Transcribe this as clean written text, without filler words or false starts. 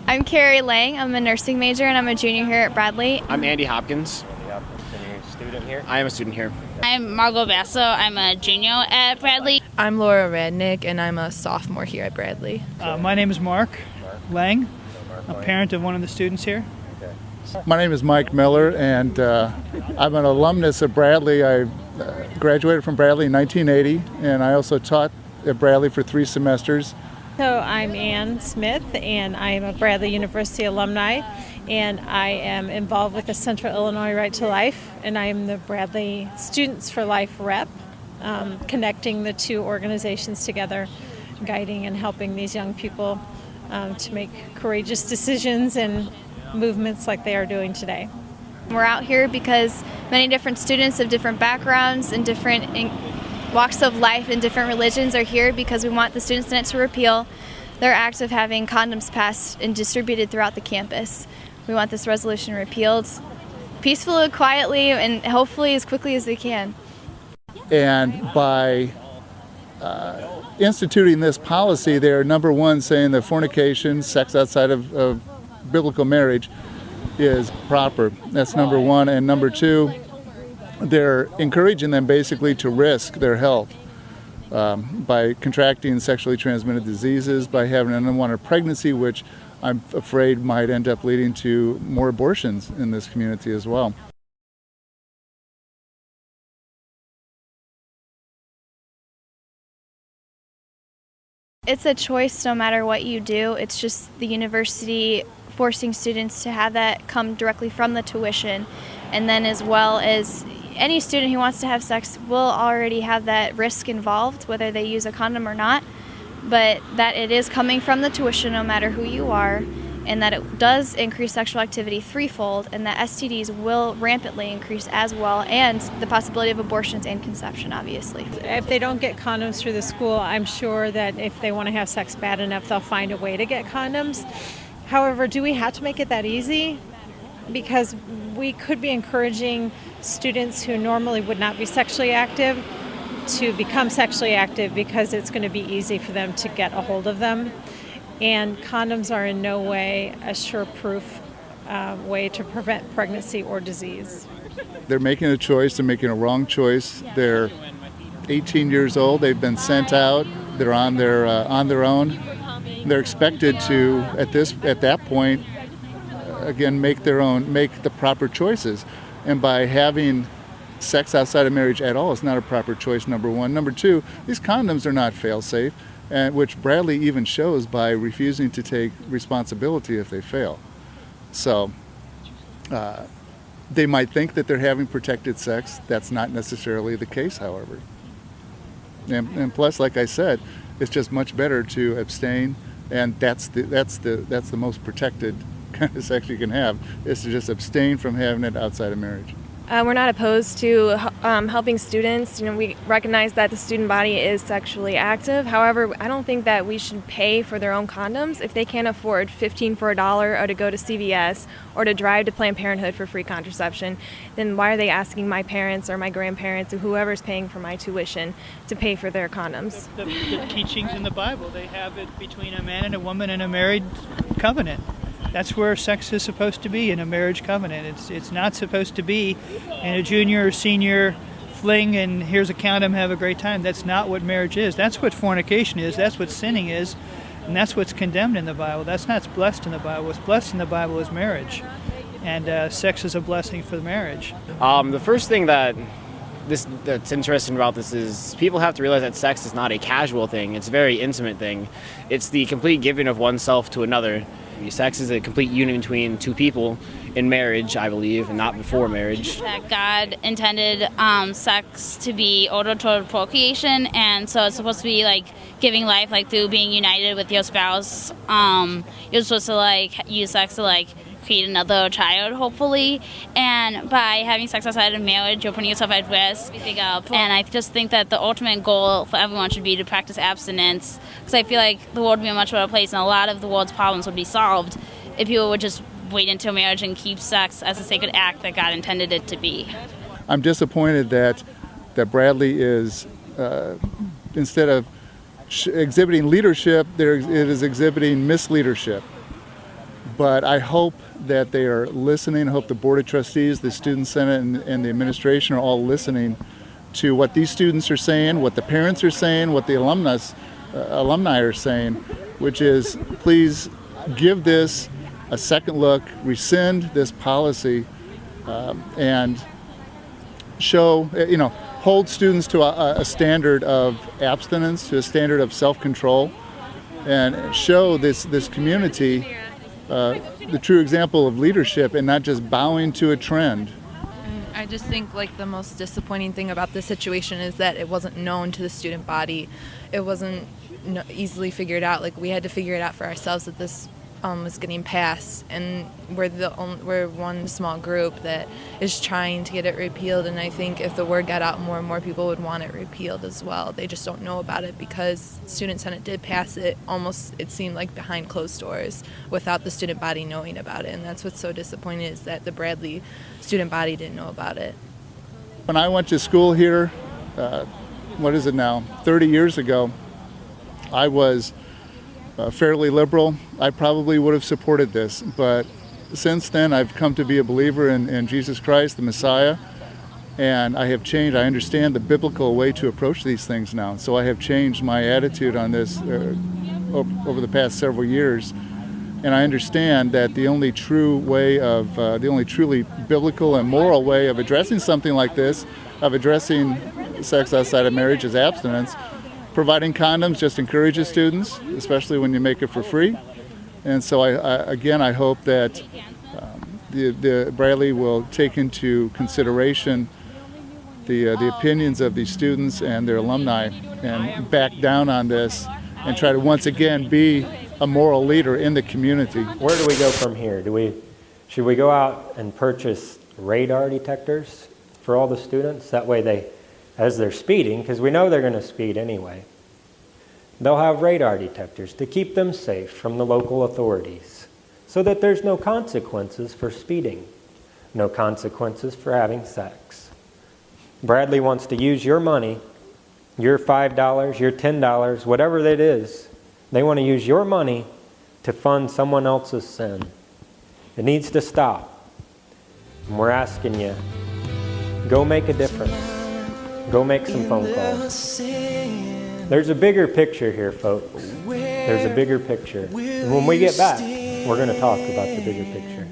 I'm Carrie Lang. I'm a nursing major and I'm a junior here at Bradley. I'm Andy Hopkins. Yep, and you're a student here? I am a student here. I'm Margot Basso. I'm a junior at Bradley. I'm Laura Radnick, and I'm a sophomore here at Bradley. My name is Mark Lang, a parent of one of the students here. My name is Mike Miller, and I'm an alumnus of Bradley. I graduated from Bradley in 1980, and I also taught at Bradley for 3 semesters. So I'm Ann Smith, and I am a Bradley University alumni, and I am involved with the Central Illinois Right to Life, and I am the Bradley Students for Life rep, connecting the two organizations together, guiding and helping these young people to make courageous decisions and movements like they are doing today. We're out here because many different students of different backgrounds and different walks of life and different religions are here because we want the Student Senate to repeal their act of having condoms passed and distributed throughout the campus. We want this resolution repealed peacefully, quietly, and hopefully as quickly as we can. And by instituting this policy, they're number one saying that fornication, sex outside of biblical marriage, is proper. That's number one. And number two, they're encouraging them basically to risk their health by contracting sexually transmitted diseases, by having an unwanted pregnancy, which I'm afraid might end up leading to more abortions in this community as well. It's a choice no matter what you do. It's just the university forcing students to have that come directly from the tuition, and then as well as any student who wants to have sex will already have that risk involved, whether they use a condom or not, but that it is coming from the tuition no matter who you are, and that it does increase sexual activity threefold, and that STDs will rampantly increase as well, and the possibility of abortions and conception, obviously. If they don't get condoms through the school, I'm sure that if they want to have sex bad enough, they'll find a way to get condoms. However, do we have to make it that easy? Because we could be encouraging students who normally would not be sexually active to become sexually active because it's going to be easy for them to get a hold of them. And condoms are in no way a sure-proof way to prevent pregnancy or disease. They're making a choice. They're making a wrong choice. They're 18 years old. They've been sent out. They're on their own. They're expected to, at that point, again, make the proper choices. And by having sex outside of marriage at all is not a proper choice, number one. Number two, these condoms are not fail-safe, and which Bradley even shows by refusing to take responsibility if they fail. So they might think that they're having protected sex. That's not necessarily the case, however. And plus, like I said, it's just much better to abstain, and that's the most protected kind of sex you can have, is to just abstain from having it outside of marriage. We're not opposed to helping students. We recognize that the student body is sexually active. However, I don't think that we should pay for their own condoms. If they can't afford 15 for $1 or to go to CVS or to drive to Planned Parenthood for free contraception, then why are they asking my parents or my grandparents or whoever's paying for my tuition to pay for their condoms? The teachings in the Bible, they have it between a man and a woman in a married covenant. That's where sex is supposed to be, in a marriage covenant. It's not supposed to be in a junior or senior fling and here's a condom, have a great time. That's not what marriage is. That's what fornication is. That's what sinning is. And that's what's condemned in the Bible. That's not blessed in the Bible. What's blessed in the Bible is marriage. And sex is a blessing for the marriage. The first thing that's interesting about this is people have to realize that sex is not a casual thing. It's a very intimate thing. It's the complete giving of oneself to another. Sex is a complete union between two people in marriage, I believe, and not before marriage. That God intended sex to be order toward procreation, and so it's supposed to be like giving life, like through being united with your spouse. You're supposed to like use sex to like create another child, hopefully, and by having sex outside of marriage, you're putting yourself at risk. And I just think that the ultimate goal for everyone should be to practice abstinence, because I feel like the world would be a much better place, and a lot of the world's problems would be solved if people would just wait until marriage and keep sex as a sacred act that God intended it to be. I'm disappointed that Bradley is, instead of exhibiting leadership, it is exhibiting misleadership. But I hope that they are listening. I hope the Board of Trustees, the Student Senate, and the administration are all listening to what these students are saying, what the parents are saying, what the alumni are saying, which is please give this a second look, rescind this policy, and show, hold students to a standard of abstinence, to a standard of self-control, and show this community the true example of leadership and not just bowing to a trend. I just think the most disappointing thing about this situation is that it wasn't known to the student body. It wasn't easily figured out. We had to figure it out for ourselves that this was getting passed, and we're one small group that is trying to get it repealed. And I think if the word got out, more and more people would want it repealed as well. They just don't know about it because Student Senate did pass it almost, it seemed like, behind closed doors without the student body knowing about it. And that's what's so disappointing, is that the Bradley student body didn't know about it. When I went to school here, 30 years ago, I was fairly liberal. I probably would have supported this, but since then I've come to be a believer in Jesus Christ, the Messiah, and I have changed. I understand the biblical way to approach these things now, so I have changed my attitude on this over the past several years, and I understand that the only truly biblical and moral way of addressing something like this, of addressing sex outside of marriage, is abstinence. Providing condoms just encourages students, especially when you make it for free. And so I hope that the Bradley will take into consideration the opinions of these students and their alumni and back down on this and try to once again be a moral leader in the community. Where do we go from here? Should we go out and purchase radar detectors for all the students? That way as they're speeding, because we know they're going to speed anyway, they'll have radar detectors to keep them safe from the local authorities so that there's no consequences for speeding, no consequences for having sex. Bradley wants to use your money, your $5, your $10, whatever it is. They want to use your money to fund someone else's sin. It needs to stop. And we're asking you, go make a difference. Go make some phone calls. There's a bigger picture here, folks. There's a bigger picture. And when we get back, we're going to talk about the bigger picture.